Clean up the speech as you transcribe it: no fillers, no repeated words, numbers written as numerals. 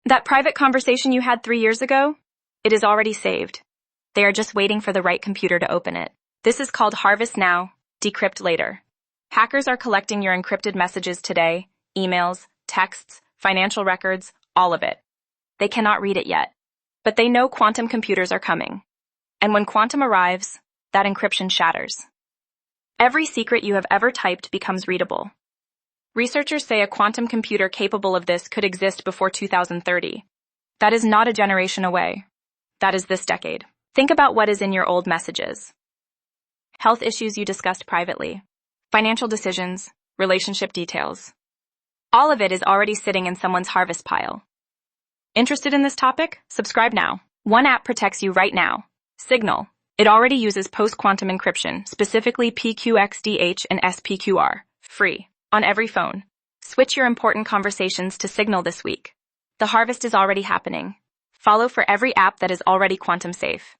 That private conversation you had 3 years ago? It is already saved. They are just waiting for the right computer to open it. This is called Harvest Now, Decrypt Later. Hackers are collecting your encrypted messages today, emails, texts, financial records, all of it. They cannot read it yet, but they know quantum computers are coming. And when quantum arrives, that encryption shatters. Every secret you have ever typed becomes readable. Researchers say a quantum computer capable of this could exist before 2030. That is not a generation away. That is this decade. Think about what is in your old messages. Health issues you discussed privately, financial decisions, relationship details. All of it is already sitting in someone's harvest pile. Interested in this topic? Subscribe now. One app protects you right now. Signal. It already uses post-quantum encryption, specifically PQXDH and SPQR. Free. On every phone. Switch your important conversations to Signal this week. The harvest is already happening. Follow for every app that is already quantum safe.